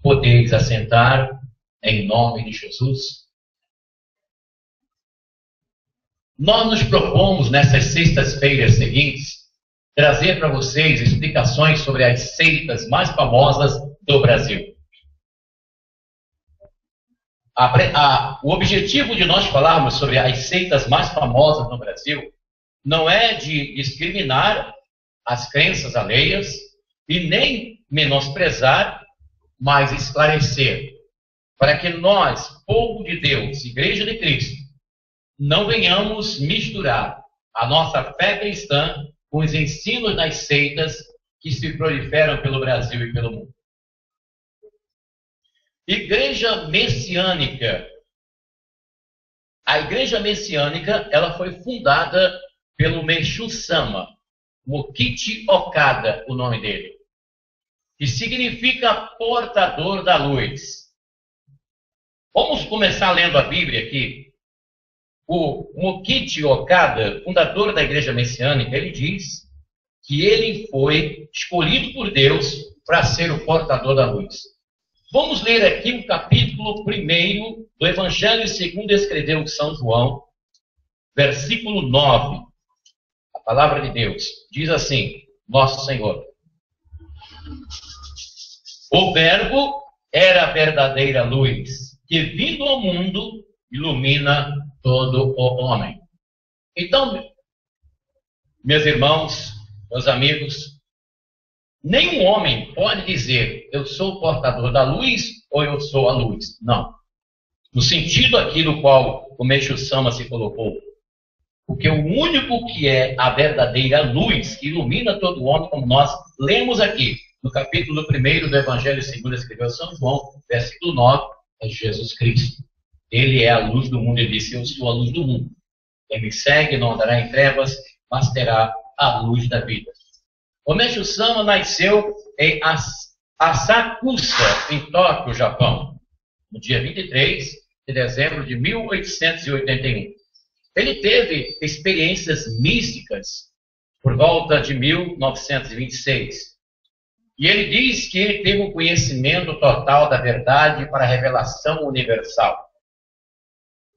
Podeis assentar em nome de Jesus. Nós nos propomos, nessas sextas-feiras seguintes, trazer para vocês explicações sobre as seitas mais famosas do Brasil. O objetivo de nós falarmos sobre as seitas mais famosas no Brasil não é de discriminar as crenças alheias e nem menosprezar, mas esclarecer, para que nós, povo de Deus, Igreja de Cristo, não venhamos misturar a nossa fé cristã com os ensinos das seitas que se proliferam pelo Brasil e pelo mundo. Igreja messiânica. A Igreja messiânica, ela foi fundada pelo Meixo Sama, Mokichi Okada, o nome dele, que significa portador da luz. Vamos começar lendo a Bíblia aqui. O Mokichi Okada, fundador da Igreja messiânica, ele diz que ele foi escolhido por Deus para ser o portador da luz. Vamos ler aqui o capítulo 1 do Evangelho segundo escreveu São João, versículo 9. A palavra de Deus diz assim, Nosso Senhor. O Verbo era a verdadeira luz, que vindo ao mundo, ilumina todo o homem. Então, meus irmãos, meus amigos, nenhum homem pode dizer, eu sou o portador da luz ou eu sou a luz. Não. No sentido aqui no qual o Meixo Sama se colocou. Porque o único que é a verdadeira luz, que ilumina todo homem, como nós lemos aqui, no capítulo 1 do Evangelho segundo escreveu São João, versículo 9, é Jesus Cristo. Ele é a luz do mundo. Ele disse, eu sou a luz do mundo. Quem me segue não andará em trevas, mas terá a luz da vida. O Meixo Sama nasceu em Asakusa, em Tóquio, Japão, no dia 23 de dezembro de 1881. Ele teve experiências místicas por volta de 1926. E ele diz que ele teve um conhecimento total da verdade para a revelação universal.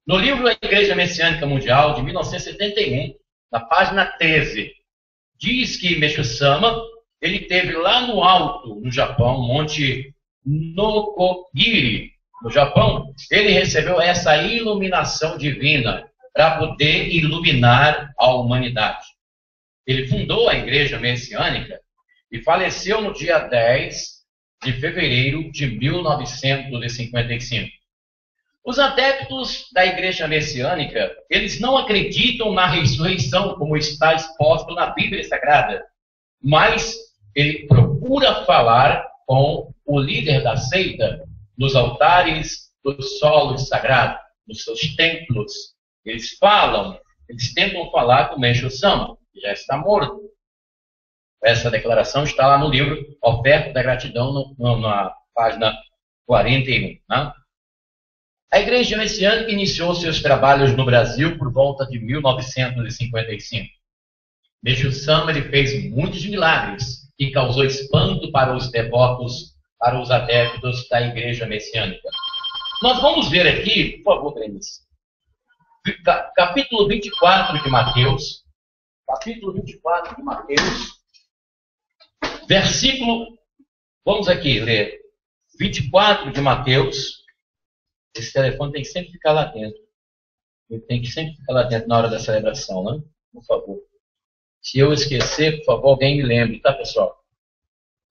No livro A Igreja Messiânica Mundial, de 1971, na página 13, diz que Meixo Sama, ele teve lá no alto, no Japão, Monte Nokogiri, no Japão, ele recebeu essa iluminação divina para poder iluminar a humanidade. Ele fundou a Igreja Messiânica e faleceu no dia 10 de fevereiro de 1955. Os adeptos da Igreja Messiânica, eles não acreditam na ressurreição, como está exposto na Bíblia Sagrada, mas ele procura falar com o líder da seita nos altares dos solos sagrados, nos seus templos. Eles tentam falar com o Meixo Sama, que já está morto. Essa declaração está lá no livro Oferta da Gratidão, na página 41. Né? A Igreja Messiânica iniciou seus trabalhos no Brasil por volta de 1955. Meixo Sama ele fez muitos milagres e causou espanto para os devotos, para os adeptos da Igreja Messiânica. Nós vamos ver aqui, por favor, Denise, capítulo 24 de Mateus, versículo, vamos aqui ler, 24 de Mateus. Esse telefone tem que sempre ficar lá dentro. Ele tem que sempre ficar lá dentro na hora da celebração, né? Por favor. Se eu esquecer, por favor, alguém me lembre, tá, pessoal?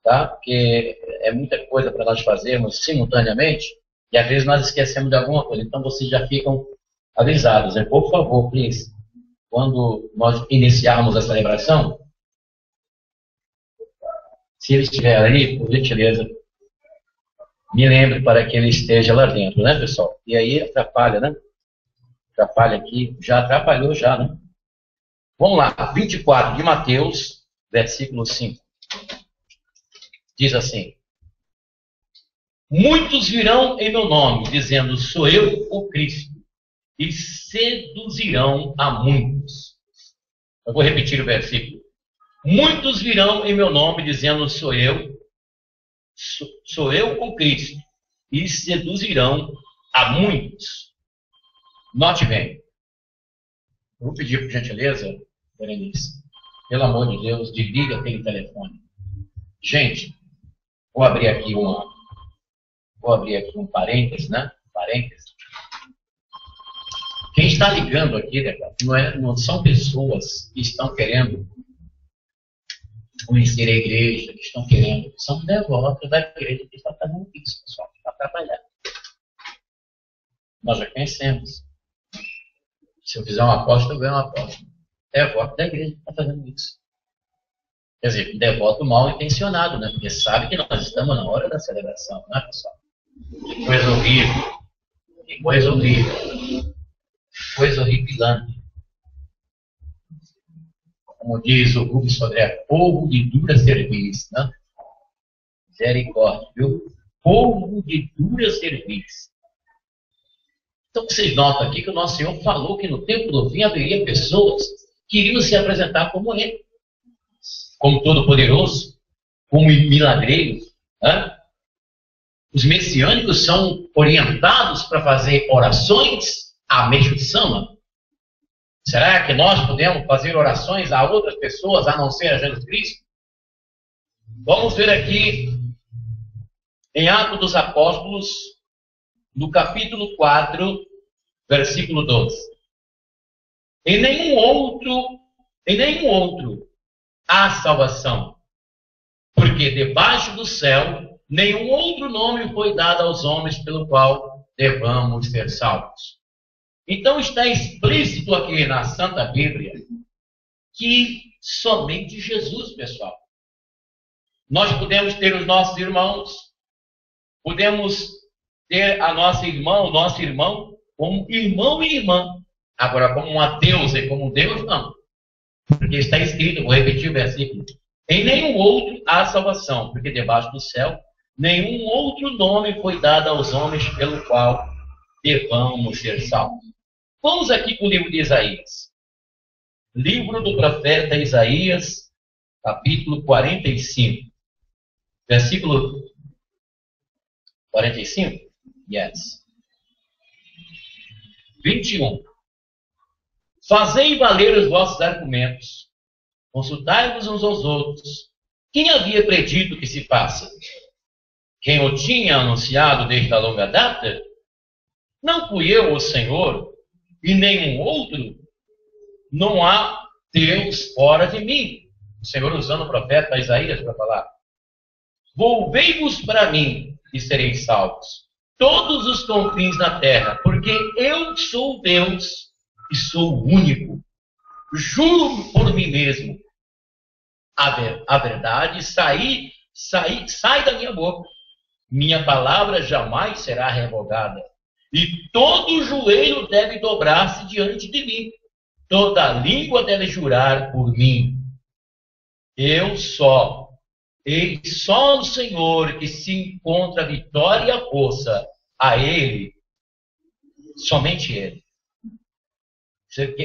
Tá? Porque é muita coisa para nós fazermos simultaneamente e às vezes nós esquecemos de alguma coisa. Então vocês já ficam avisados, né? Por favor, please, quando nós iniciarmos a celebração, se ele estiver ali, por gentileza, me lembre para que ele esteja lá dentro, né, pessoal? E aí atrapalha, né? Atrapalha aqui, já atrapalhou já, né? Vamos lá, 24 de Mateus, versículo 5. Diz assim: muitos virão em meu nome, dizendo, sou eu o Cristo, e seduzirão a muitos. Eu vou repetir o versículo. Muitos virão em meu nome, dizendo, sou eu, sou eu ou Cristo? E seduzirão a muitos. Note bem. Vou pedir, por gentileza, Berenice, pelo amor de Deus, desliga aquele telefone. Gente, vou abrir aqui um parênteses, né? Parênteses. Quem está ligando aqui, não são pessoas que estão querendo conhecer a igreja, que estão querendo, são devotos da igreja que estão fazendo isso, pessoal, para trabalhar. Nós já conhecemos. Se eu fizer uma aposta, eu ganho uma aposta. Devoto da igreja que está fazendo isso. Quer dizer, devoto mal intencionado, né? Porque sabe que nós estamos na hora da celebração, né, pessoal? Que coisa horrível. Que coisa horrível. Coisa horripilante. Como diz o Rubens Sodré, povo de dura cerviz, né? Misericórdia, viu? Povo de dura cerviz. Então vocês notam aqui que o nosso Senhor falou que no tempo do fim haveria pessoas que iriam se apresentar como Ele. Como Todo-Poderoso, como milagreiro. Né? Os messiânicos são orientados para fazer orações a Meixo de Sama. Será que nós podemos fazer orações a outras pessoas, a não ser a Jesus Cristo? Vamos ver aqui em Atos dos Apóstolos, no capítulo 4, versículo 12. Em nenhum outro há salvação, porque debaixo do céu nenhum outro nome foi dado aos homens pelo qual devamos ser salvos. Então está explícito aqui na Santa Bíblia que somente Jesus, pessoal. Nós podemos ter os nossos irmãos, podemos ter a nossa irmã, o nosso irmão, como irmão e irmã. Agora, como uma deusa e como Deus, não. Porque está escrito, vou repetir o versículo, em nenhum outro há salvação, porque debaixo do céu nenhum outro nome foi dado aos homens pelo qual devamos ser salvos. Vamos aqui para o livro de Isaías. Livro do profeta Isaías, capítulo 45. Versículo 45? Yes. 21. Fazei valer os vossos argumentos, consultai-vos uns aos outros. Quem havia predito que se faça? Quem o tinha anunciado desde a longa data? Não fui eu, o Senhor, e nenhum outro? Não há Deus fora de mim. O Senhor usando o profeta Isaías para falar. Volvei-vos para mim e sereis salvos, todos os confins da terra, porque eu sou Deus e sou o único. Juro por mim mesmo. A verdade sai da minha boca. Minha palavra jamais será revogada. E todo joelho deve dobrar-se diante de mim. Toda língua deve jurar por mim. E só no Senhor que se encontra a vitória e a força. A Ele, somente Ele.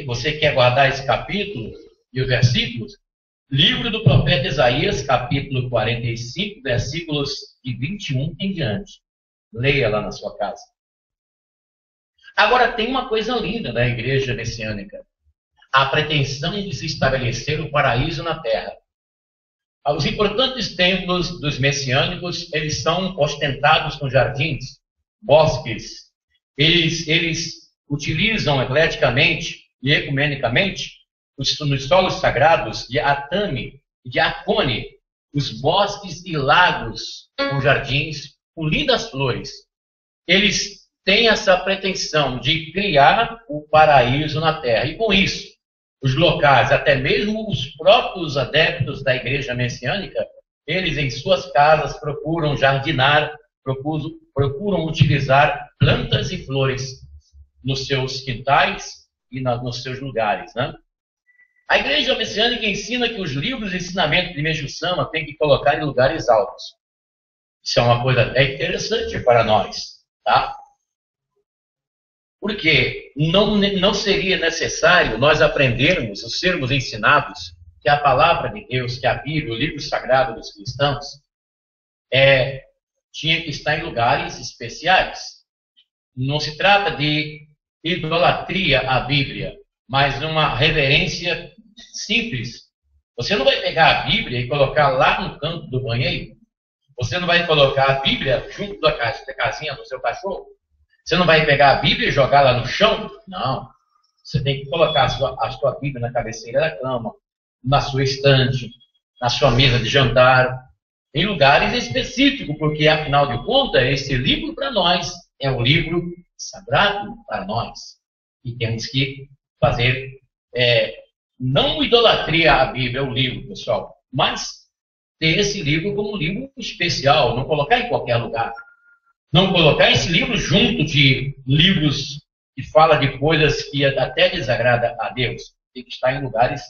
Você quer guardar esse capítulo e os versículos? Livro do profeta Isaías, capítulo 45, versículos de 21 em diante. Leia lá na sua casa. Agora, tem uma coisa linda da igreja messiânica. A pretensão de se estabelecer o paraíso na terra. Os importantes templos dos messiânicos, eles são ostentados com jardins, bosques. Eles utilizam ecleticamente e ecumenicamente nos solos sagrados de Atami e de Acone, os bosques e lagos com jardins, com lindas flores. Eles têm essa pretensão de criar o paraíso na terra. E com isso, os locais, até mesmo os próprios adeptos da igreja messiânica, eles em suas casas procuram jardinar, procuram utilizar plantas e flores nos seus quintais e nos seus lugares, né? A igreja messiânica ensina que os livros de ensinamento de Meixo Sama tem que colocar em lugares altos. Isso é uma coisa até interessante para nós, tá? Porque não seria necessário nós aprendermos, ou sermos ensinados, que a palavra de Deus, que a Bíblia, o livro sagrado dos cristãos, tinha que estar em lugares especiais. Não se trata de idolatria à Bíblia, mas uma reverência simples. Você não vai pegar a Bíblia e colocar lá no canto do banheiro. Você não vai colocar a Bíblia junto da casinha do seu cachorro. Você não vai pegar a Bíblia e jogar lá no chão. Não. Você tem que colocar a sua Bíblia na cabeceira da cama, na sua estante, na sua mesa de jantar, em lugares específicos, porque, afinal de contas, esse livro para nós é um livro sagrado para nós. E temos que fazer, não idolatria à Bíblia, o livro, pessoal, mas ter esse livro como um livro especial, não colocar em qualquer lugar. Não colocar esse livro junto de livros que falam de coisas que até desagrada a Deus. Tem que estar em lugares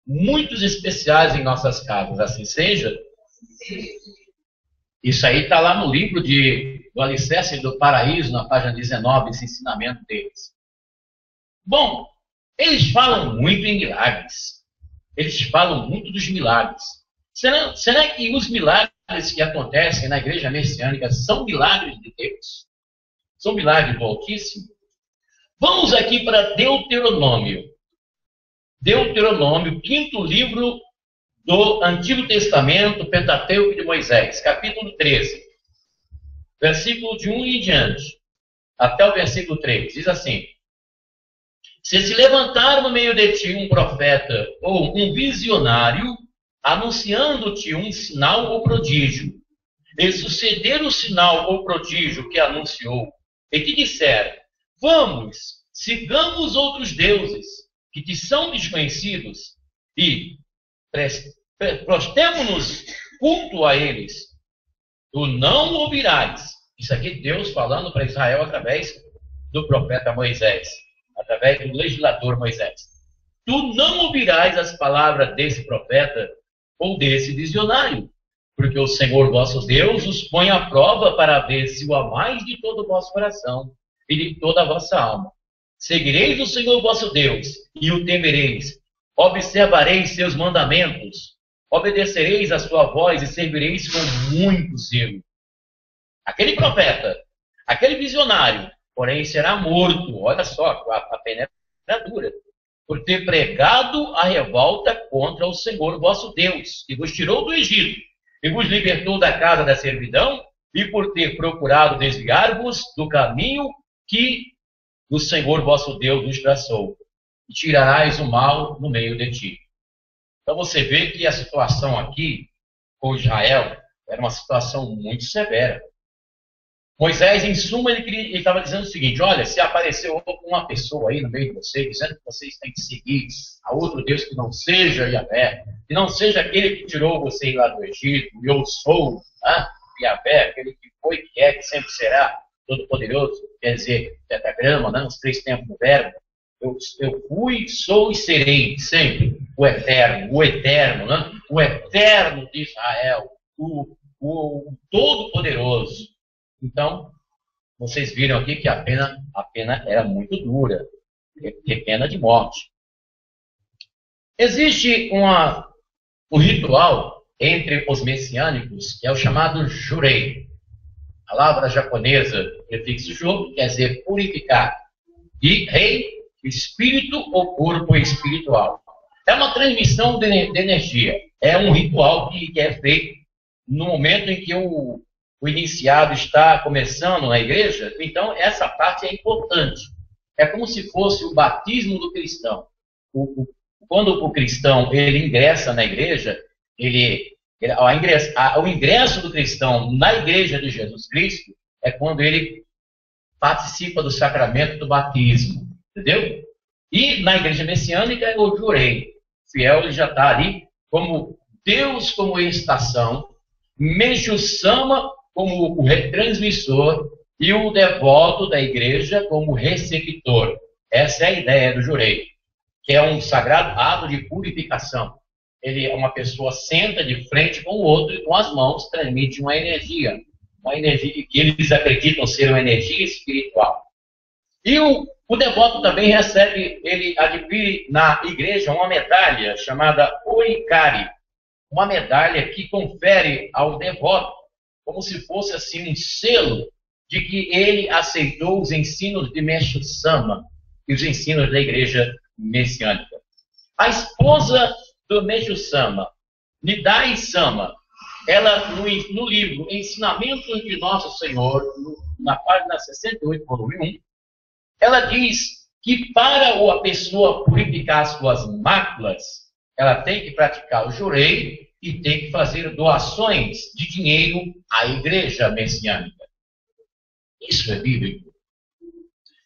muito especiais em nossas casas, assim seja. Isso aí está lá no livro do Alicerce do Paraíso, na página 19, esse ensinamento deles. Bom, eles falam muito em milagres. Eles falam muito dos milagres. Será que os milagres que acontecem na igreja messiânica são milagres de Deus? São milagres do Altíssimo? Vamos aqui para Deuteronômio. Deuteronômio, 5º livro do Antigo Testamento, Pentateuco de Moisés, capítulo 13, versículo de 1 em diante, até o versículo 3, diz assim: se levantar no meio de ti um profeta ou um visionário, anunciando-te um sinal ou prodígio, e suceder o sinal ou prodígio que anunciou, e te disser: vamos, sigamos outros deuses que te são desconhecidos, e prostemo-nos culto a eles, tu não ouvirás. Isso aqui Deus falando para Israel através do profeta Moisés, através do legislador Moisés. Tu não ouvirás as palavras desse profeta ou desse visionário, porque o Senhor vosso Deus os põe à prova para ver se o amais de todo o vosso coração e de toda a vossa alma. Seguireis o Senhor vosso Deus e o temereis, observareis seus mandamentos, obedecereis a sua voz e servireis com muito zelo. Aquele profeta, aquele visionário, porém será morto, olha só, a pena é dura, por ter pregado a revolta contra o Senhor vosso Deus, que vos tirou do Egito, e vos libertou da casa da servidão, e por ter procurado desviar-vos do caminho que o Senhor vosso Deus vos traçou, e tirarás o mal no meio de ti. Então você vê que a situação aqui com Israel era uma situação muito severa. Moisés, em suma, ele estava dizendo o seguinte: olha, se apareceu uma pessoa aí no meio de vocês, dizendo que vocês têm que seguir a outro Deus que não seja Yahvé, que não seja aquele que tirou vocês lá do Egito, eu sou Yahvé, aquele que foi, que é, que sempre será, todo-poderoso, quer dizer, tetragrama, né, os 3 tempos do verbo. Eu fui, sou e serei sempre o eterno, né? O eterno de Israel, o todo-poderoso. Então, vocês viram aqui que a pena era muito dura, pena de morte. Existe um ritual entre os messiânicos que é o chamado jurei. A palavra japonesa, prefixo ju, quer dizer purificar. E rei, espírito ou corpo espiritual. É uma transmissão de energia. É um ritual que é feito no momento em que o iniciado está começando na igreja. Então, essa parte é importante. É como se fosse o batismo do cristão. Quando o cristão ele ingressa na igreja, o ingresso do cristão na igreja de Jesus Cristo é quando ele participa do sacramento do batismo. Entendeu? E na igreja messiânica é o jurei. O fiel ele já está ali como Deus como estação, Meixo-sama como o retransmissor e o devoto da igreja como receptor. Essa é a ideia do jurei, que é um sagrado ato de purificação. Ele é uma pessoa senta de frente com o outro e com as mãos transmite uma energia que eles acreditam ser uma energia espiritual. E o devoto também ele adquire na igreja uma medalha chamada oikari, uma medalha que confere ao devoto como se fosse assim um selo de que ele aceitou os ensinos de Meixo Sama e os ensinos da igreja messiânica. A esposa do Meixo Sama, Nidai Sama, ela no livro Ensinamentos de Nosso Senhor, na página 68, volume 1, ela diz que para a pessoa purificar suas máculas, ela tem que praticar o jureio e tem que fazer doações de dinheiro à igreja messiânica. Isso é bíblico.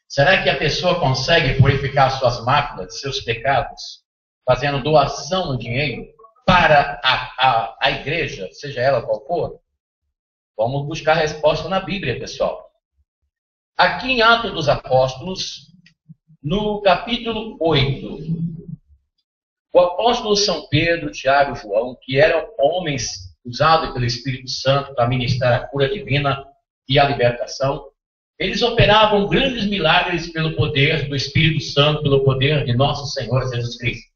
Será que a pessoa consegue purificar suas máculas, seus pecados, fazendo doação de dinheiro para a igreja, seja ela qual for? Vamos buscar a resposta na Bíblia, pessoal. Aqui em Atos dos Apóstolos, no capítulo 8, o apóstolo São Pedro, Tiago e João, que eram homens usados pelo Espírito Santo para ministrar a cura divina e a libertação, eles operavam grandes milagres pelo poder do Espírito Santo, pelo poder de nosso Senhor Jesus Cristo.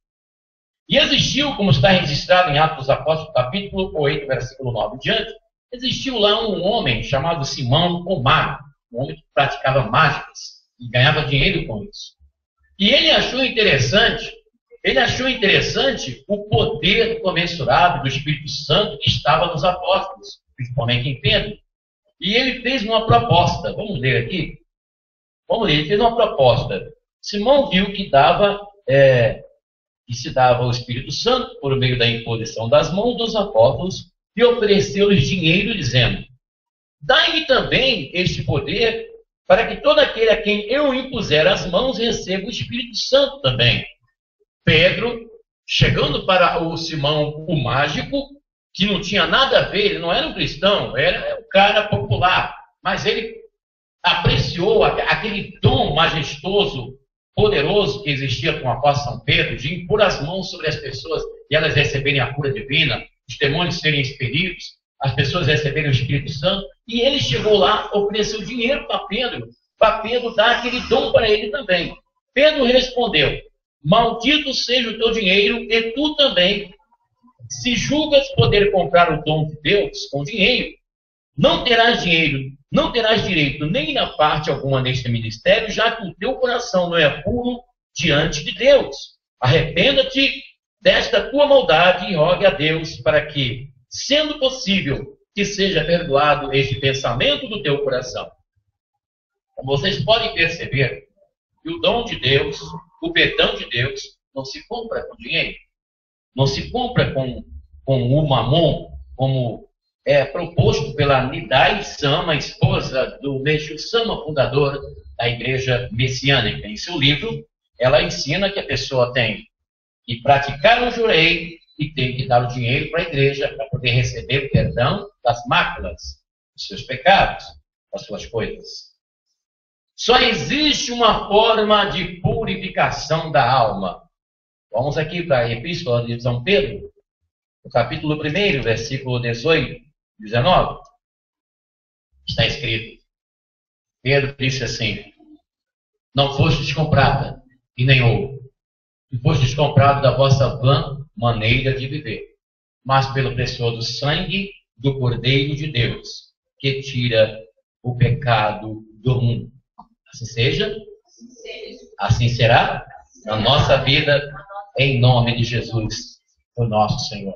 E existiu, como está registrado em Atos dos Apóstolos, capítulo 8, versículo 9 em diante, existiu lá um homem chamado Simão o Mago, um homem que praticava mágicas e ganhava dinheiro com isso. E ele achou interessante o poder comensurável do Espírito Santo que estava nos apóstolos, principalmente em Pedro. E ele fez uma proposta. Vamos ler aqui? Vamos ler. Ele fez uma proposta. Simão viu que se dava o Espírito Santo por meio da imposição das mãos dos apóstolos e ofereceu-lhes dinheiro, dizendo: dai-me também este poder, para que todo aquele a quem eu impuser as mãos receba o Espírito Santo também. Pedro, chegando para o Simão, o mágico, que não tinha nada a ver, ele não era um cristão, era um cara popular, mas ele apreciou aquele dom majestoso, poderoso que existia com o apóstolo São Pedro, de impor as mãos sobre as pessoas e elas receberem a cura divina, os demônios serem expelidos, as pessoas receberem o Espírito Santo, e ele chegou lá, ofereceu dinheiro para Pedro dar aquele dom para ele também. Pedro respondeu: maldito seja o teu dinheiro e tu também, se julgas poder comprar o dom de Deus com dinheiro, não terás direito nem na parte alguma neste ministério, já que o teu coração não é puro diante de Deus. Arrependa-te desta tua maldade e rogue a Deus para que, sendo possível, que seja perdoado este pensamento do teu coração. Como vocês podem perceber, que o dom de Deus, o perdão de Deus, não se compra com dinheiro. Não se compra com o mamon, como é proposto pela Nidai Sama, esposa do Meixo Sama, fundador da igreja messiânica. Em seu livro, ela ensina que a pessoa tem que praticar o jureio e tem que dar o dinheiro para a igreja para poder receber o perdão das máculas, dos seus pecados, das suas coisas. Só existe uma forma de purificação da alma. Vamos aqui para a Epístola de São Pedro, no capítulo 1, versículo 18, 19. Está escrito: Pedro disse assim: não fostes com prata e nem ouro, e fostes comprado da vossa vã maneira de viver, mas pelo precioso sangue do Cordeiro de Deus, que tira o pecado do mundo. Assim seja, assim será na nossa vida, em nome de Jesus, o nosso Senhor.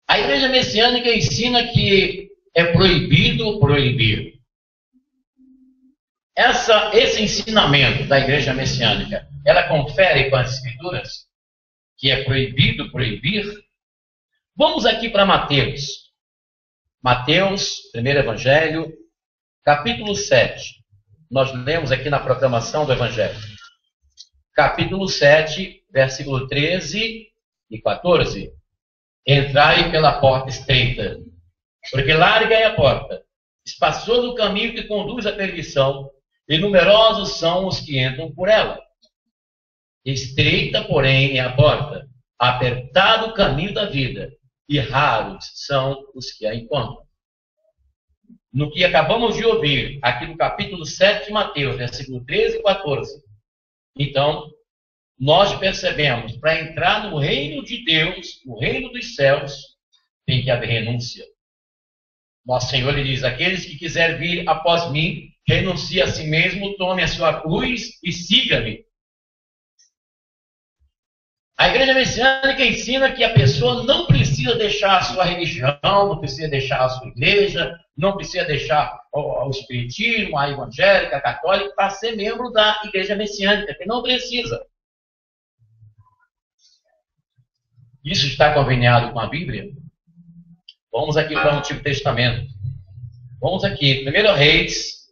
A igreja messiânica ensina que é proibido proibir. Esse ensinamento da igreja messiânica, ela confere com as escrituras que é proibido proibir? Vamos aqui para Mateus. Mateus, primeiro evangelho, capítulo 7. Nós lemos aqui na proclamação do evangelho. Capítulo 7, versículo 13 e 14. Entrai pela porta estreita, porque larga é a porta, espaçoso o caminho que conduz à perdição, e numerosos são os que entram por ela. Estreita, porém, é a porta, apertado o caminho da vida, e raros são os que a encontram. No que acabamos de ouvir, aqui no capítulo 7 de Mateus, versículo 13 e 14, então, nós percebemos, para entrar no reino de Deus, no reino dos céus, tem que haver renúncia. Nosso Senhor lhe diz: aqueles que quiserem vir após mim, renuncie a si mesmo, tome a sua cruz e siga-me. A igreja messiânica ensina que a pessoa não precisa deixar a sua religião, não precisa deixar a sua igreja, não precisa deixar o espiritismo, a evangélica, a católica, para ser membro da igreja messiânica, que não precisa. Isso está conveniado com a Bíblia? Vamos aqui para o Antigo Testamento. Vamos aqui, 1 Reis,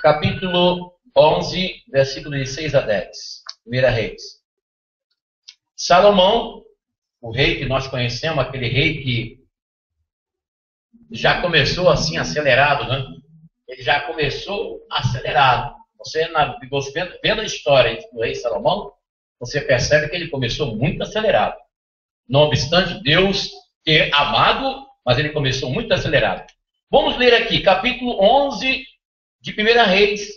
capítulo 11, versículo de 6 a 10. 1 Reis. Salomão, o rei que nós conhecemos, aquele rei que já começou assim acelerado, né? Ele já começou acelerado. Você vendo a história do rei Salomão, você percebe que ele começou muito acelerado. Não obstante Deus ter amado, mas ele começou muito acelerado. Vamos ler aqui, capítulo 11 de 1 Reis,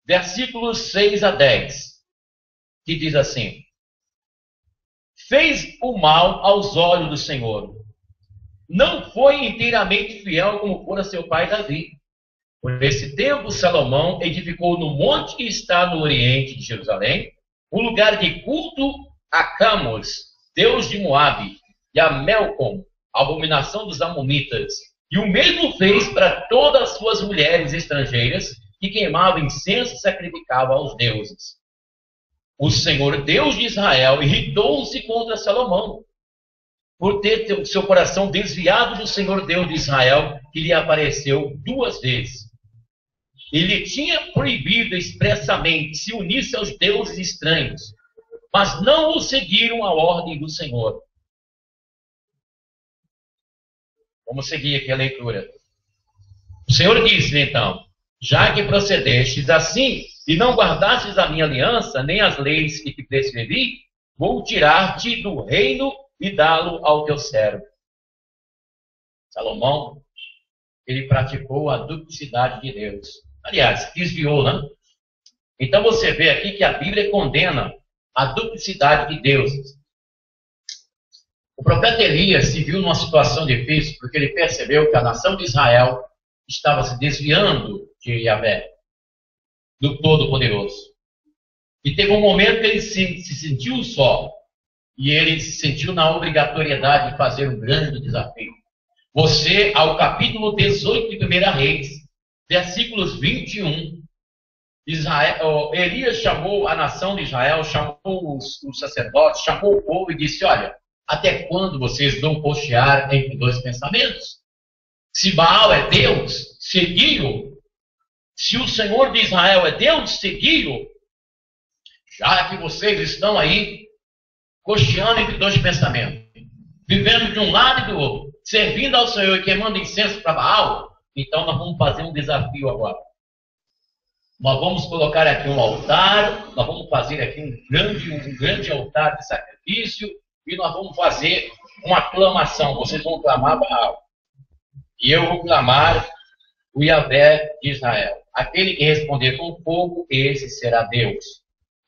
versículos 6 a 10, que diz assim: fez o mal aos olhos do Senhor. Não foi inteiramente fiel como fora seu pai Davi. Por esse tempo, Salomão edificou no monte que está no oriente de Jerusalém, um lugar de culto a Camus, deus de Moabe, e a Melcom, a abominação dos amonitas. E o mesmo fez para todas as suas mulheres estrangeiras, que queimavam incenso e sacrificavam aos deuses. O Senhor, Deus de Israel, irritou-se contra Salomão, por ter seu coração desviado do Senhor Deus de Israel, que lhe apareceu 2 vezes. Ele tinha proibido expressamente se unisse aos deuses estranhos, mas não o seguiram a ordem do Senhor. Vamos seguir aqui a leitura. O Senhor disse-lhe então: já que procedestes assim, e não guardastes a minha aliança, nem as leis que te prescrevi, vou tirar-te do reino e dá-lo ao teu servo. Salomão, ele praticou a duplicidade de Deus. Aliás, desviou, né? Então você vê aqui que a Bíblia condena a duplicidade de Deus. O profeta Elias se viu numa situação difícil, porque ele percebeu que a nação de Israel estava se desviando de Yahvé, do Todo-Poderoso. E teve um momento que ele se sentiu só. E ele se sentiu na obrigatoriedade de fazer um grande desafio. Você, ao capítulo 18 de 1 Reis, versículos 21, Elias chamou a nação de Israel, chamou os sacerdotes, chamou o povo e disse: olha, até quando vocês vão cochear entre 2 pensamentos? Se Baal é Deus, segui-o. Se o Senhor de Israel é Deus, segui-o. Já que vocês estão aí cocheando entre 2 pensamentos, vivendo de um lado e do outro, servindo ao Senhor e queimando incenso para Baal, então nós vamos fazer um desafio agora. Nós vamos colocar aqui um altar, nós vamos fazer aqui um grande altar de sacrifício, e nós vamos fazer uma aclamação. Vocês vão clamar Baal, e eu vou clamar o Yahvé de Israel. Aquele que responder com fogo, esse será Deus.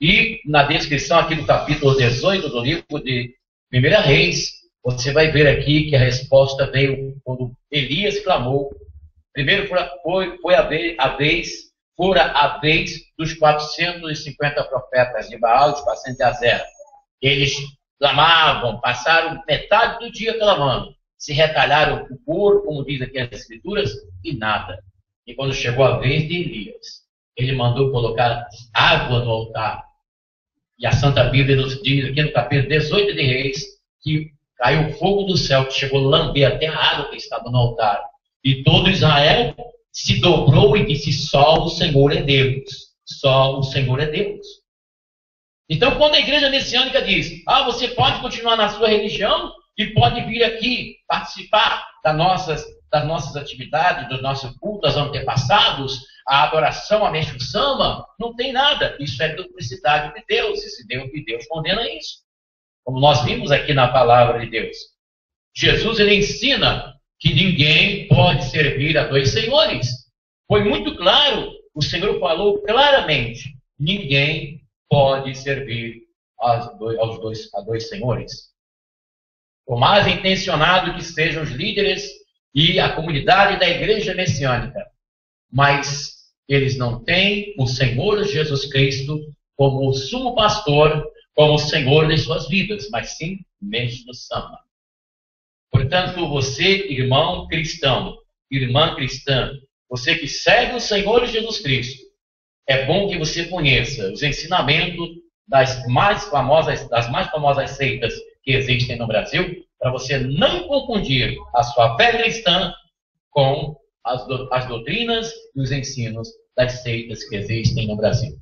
E na descrição aqui do capítulo 18 do livro de 1 Reis, você vai ver aqui que a resposta veio quando Elias clamou. Primeiro foi a vez dos 450 profetas de Baal e dos 400 de Azera. Eles clamavam, passaram metade do dia clamando, se retalharam o couro, como diz aqui as escrituras, e nada. E quando chegou a vez de Elias, ele mandou colocar água no altar. E a Santa Bíblia nos diz aqui no capítulo 18 de Reis que caiu fogo do céu, que chegou a lamber até a água que estava no altar. E todo Israel se dobrou e disse: só o Senhor é Deus. Só o Senhor é Deus. Então, quando a igreja messiânica diz: você pode continuar na sua religião e pode vir aqui participar das nossas atividades, do nosso culto aos antepassados, a adoração a Meixo Sama, não tem nada. Isso é duplicidade de Deus. Esse Deus de Deus condena isso. Como nós vimos aqui na palavra de Deus. Jesus, ele ensina que ninguém pode servir a 2 senhores. Foi muito claro, o Senhor falou claramente: ninguém pode servir a 2 senhores. Por mais intencionado que sejam os líderes e a comunidade da igreja messiânica, mas eles não têm o Senhor Jesus Cristo como o sumo pastor, como o Senhor de suas vidas, mas sim mesmo sama. Portanto, você, irmão cristão, irmã cristã, você que segue o Senhor Jesus Cristo, é bom que você conheça os ensinamentos das mais famosas seitas que existem no Brasil, para você não confundir a sua fé cristã com as doutrinas e os ensinos das seitas que existem no Brasil.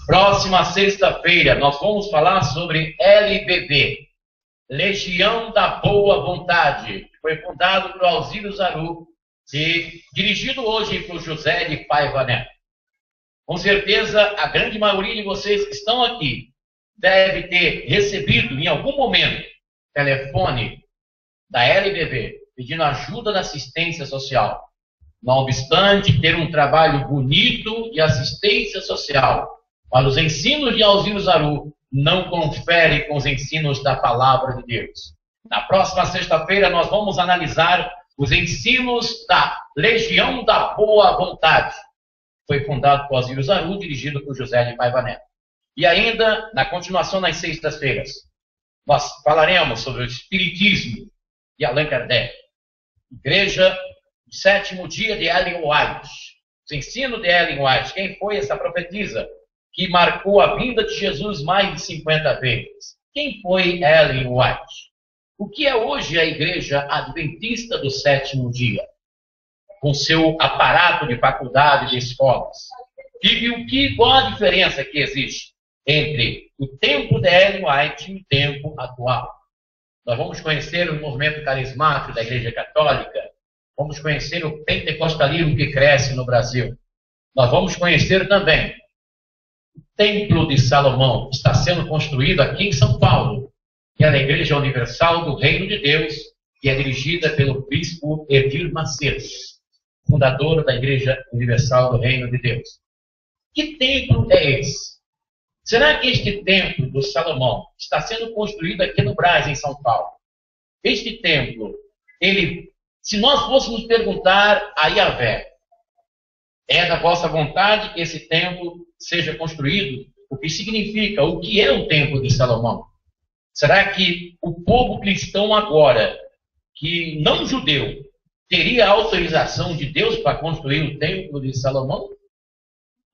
Próxima sexta-feira, nós vamos falar sobre LBV, Legião da Boa Vontade, que foi fundado por Alzírio Zaru e dirigido hoje por José de Paiva Neto. Com certeza, a grande maioria de vocês que estão aqui deve ter recebido em algum momento telefone da LBV pedindo ajuda da assistência social. Não obstante ter um trabalho bonito de assistência social, mas os ensinos de Alzírio Zaru não conferem com os ensinos da palavra de Deus. Na próxima sexta-feira nós vamos analisar os ensinos da Legião da Boa Vontade. Foi fundado por Alzírio Zaru, dirigido por José de Paiva Neto. E ainda, na continuação nas sextas-feiras, nós falaremos sobre o Espiritismo de Allan Kardec. Igreja, o sétimo dia de Ellen White. Os ensinos de Ellen White. Quem foi essa profetisa que marcou a vinda de Jesus mais de 50 vezes? Quem foi Ellen White? O que é hoje a Igreja Adventista do sétimo dia? Com seu aparato de faculdade, de escolas. E qual a diferença que existe entre o tempo de Ellen White e o tempo atual? Nós vamos conhecer o movimento carismático da Igreja Católica, vamos conhecer o pentecostalismo que cresce no Brasil. Nós vamos conhecer também o Templo de Salomão, que está sendo construído aqui em São Paulo, que é a Igreja Universal do Reino de Deus, que é dirigida pelo bispo Edir Macedo, fundador da Igreja Universal do Reino de Deus. Que templo é esse? Será que este templo do Salomão está sendo construído aqui no Brás, em São Paulo? Este templo, se nós fôssemos perguntar a Yahvé, é da vossa vontade que esse templo seja construído? O que significa? O que é o templo de Salomão? Será que o povo cristão agora, que não judeu, teria autorização de Deus para construir o templo de Salomão?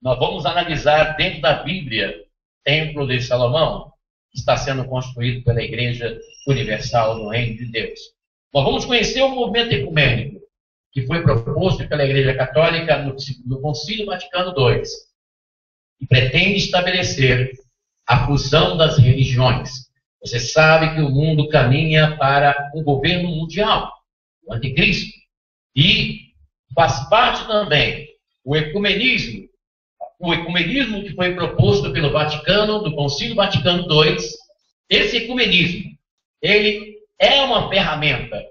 Nós vamos analisar dentro da Bíblia o templo de Salomão, que está sendo construído pela Igreja Universal do Reino de Deus. Nós vamos conhecer o movimento ecumênico, que foi proposto pela Igreja Católica no Concílio Vaticano II, e pretende estabelecer a fusão das religiões. Você sabe que o mundo caminha para um governo mundial, o anticristo, e faz parte também o ecumenismo que foi proposto pelo Vaticano, do Concílio Vaticano II. Esse ecumenismo, ele é uma ferramenta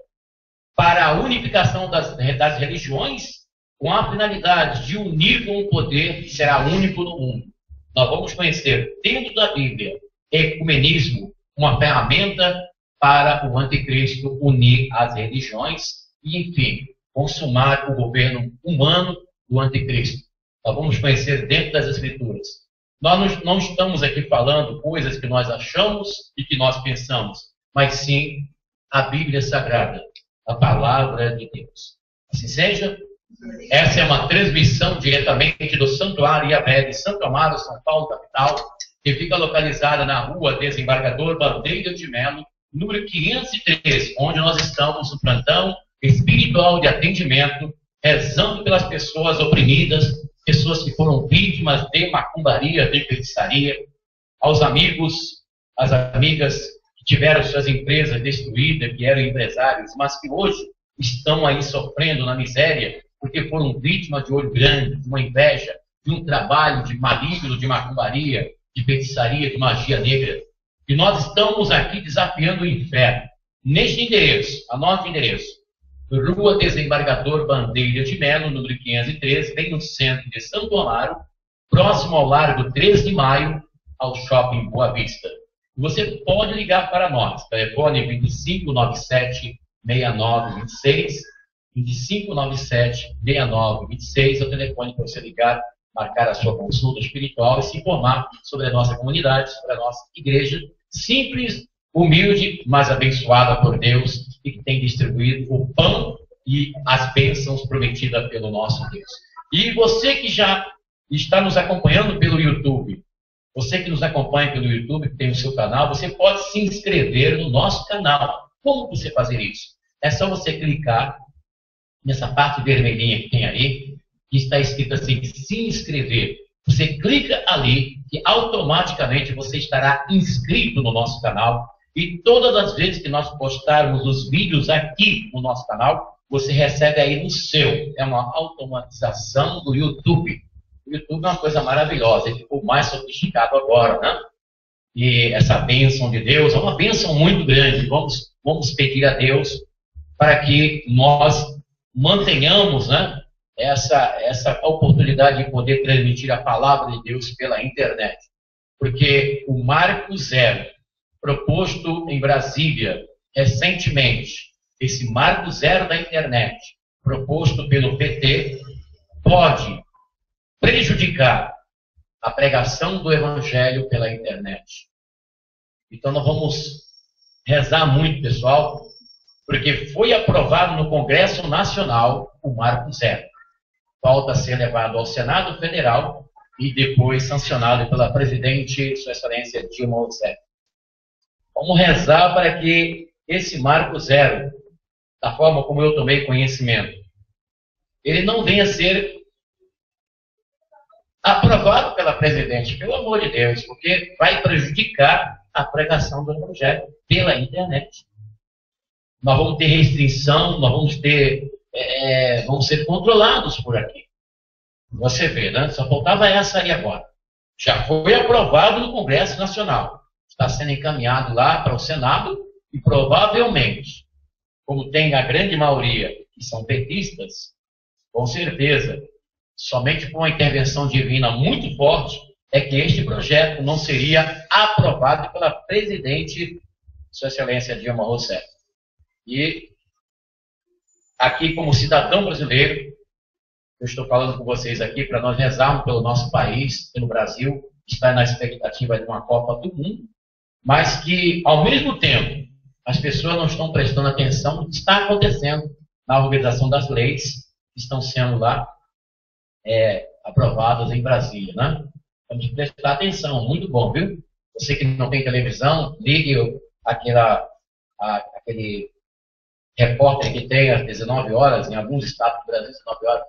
para a unificação das religiões, com a finalidade de unir com um poder que será único no mundo. Nós vamos conhecer, dentro da Bíblia, ecumenismo, uma ferramenta para o anticristo unir as religiões e, enfim, consumar o governo humano do anticristo. Nós vamos conhecer dentro das Escrituras. Nós não estamos aqui falando coisas que nós achamos e que nós pensamos, mas sim a Bíblia Sagrada, a Palavra de Deus. Assim seja, essa é uma transmissão diretamente do Santuário Yahvé de Santo Amaro, São Paulo, capital, que fica localizada na rua Desembargador Bandeira de Melo, número 503, onde nós estamos no plantão espiritual de atendimento, rezando pelas pessoas oprimidas, pessoas que foram vítimas de macumbaria, de feitiçaria, aos amigos, às amigas que tiveram suas empresas destruídas, que eram empresários, mas que hoje estão aí sofrendo na miséria, porque foram vítimas de olho grande, de uma inveja, de um trabalho de maligno, de macumbaria, de feitiçaria, de magia negra. E nós estamos aqui desafiando o inferno. Neste endereço, anote o endereço, Rua Desembargador Bandeira de Melo, número 513, bem no centro de Santo Amaro, próximo ao Largo 3 de Maio, ao Shopping Boa Vista. Você pode ligar para nós, telefone 6926, 2597 6926, é o telefone para você ligar, marcar a sua consulta espiritual e se informar sobre a nossa comunidade, sobre a nossa igreja, simples, humilde, mas abençoada por Deus e que tem distribuído o pão e as bênçãos prometidas pelo nosso Deus. E você que já está nos acompanhando pelo YouTube, você que nos acompanha pelo YouTube, que tem o seu canal, você pode se inscrever no nosso canal. Como você fazer isso? É só você clicar nessa parte vermelhinha que tem aí, que está escrito assim, se inscrever. Você clica ali e automaticamente você estará inscrito no nosso canal. E todas as vezes que nós postarmos os vídeos aqui no nosso canal, você recebe aí no seu. É uma automatização do YouTube. O YouTube é uma coisa maravilhosa, ele ficou mais sofisticado agora, né? E essa bênção de Deus é uma bênção muito grande. Vamos pedir a Deus para que nós mantenhamos, né, essa oportunidade de poder transmitir a palavra de Deus pela internet. Porque o Marco Zero, proposto em Brasília recentemente, esse Marco Zero da internet, proposto pelo PT, pode prejudicar a pregação do Evangelho pela internet. Então nós vamos rezar muito, pessoal, porque foi aprovado no Congresso Nacional o Marco Zero. Falta ser levado ao Senado Federal e depois sancionado pela presidente, Sua Excelência Dilma Rousseff. Vamos rezar para que esse Marco Zero, da forma como eu tomei conhecimento, ele não venha a ser aprovado pela presidente, pelo amor de Deus, porque vai prejudicar a pregação do Evangelho pela internet. Nós vamos ter restrição, nós vamos ser controlados por aqui. Você vê, né? Só faltava essa aí agora. Já foi aprovado no Congresso Nacional. Está sendo encaminhado lá para o Senado e provavelmente, como tem a grande maioria que são petistas, com certeza, somente com uma intervenção divina muito forte, é que este projeto não seria aprovado pela presidente, Sua Excelência Dilma Rousseff. E aqui, como cidadão brasileiro, eu estou falando com vocês aqui para nós rezarmos pelo nosso país, pelo Brasil, que está na expectativa de uma Copa do Mundo, mas que, ao mesmo tempo, as pessoas não estão prestando atenção no que está acontecendo na organização das leis que estão sendo lá aprovadas em Brasília, né? Temos que prestar atenção, muito bom, viu? Você que não tem televisão, ligue aquele repórter que tem às 19 horas, em alguns estados do Brasil, 19 horas,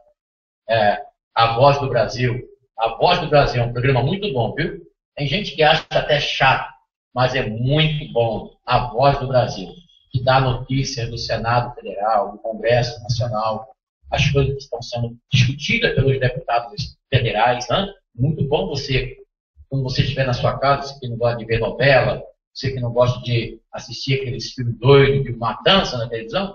A Voz do Brasil. A Voz do Brasil é um programa muito bom, viu? Tem gente que acha até chato, mas é muito bom. A Voz do Brasil, que dá notícias do Senado Federal, do Congresso Nacional, as coisas que estão sendo discutidas pelos deputados federais, né? Muito bom você, quando você estiver na sua casa, você que não gosta de ver novela, você que não gosta de assistir aqueles filmes doidos de matança na televisão,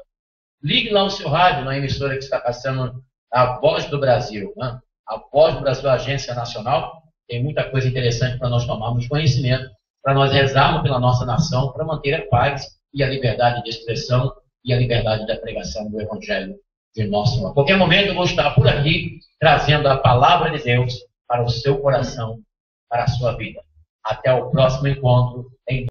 ligue lá o seu rádio, na emissora que está passando A Voz do Brasil, né? A Voz do Brasil, Agência Nacional, tem muita coisa interessante para nós tomarmos conhecimento, para nós rezarmos pela nossa nação, para manter a paz e a liberdade de expressão e a liberdade da pregação do Evangelho de nosso Senhor. A qualquer momento eu vou estar por aqui, trazendo a palavra de Deus para o seu coração, para a sua vida. Até o próximo encontro em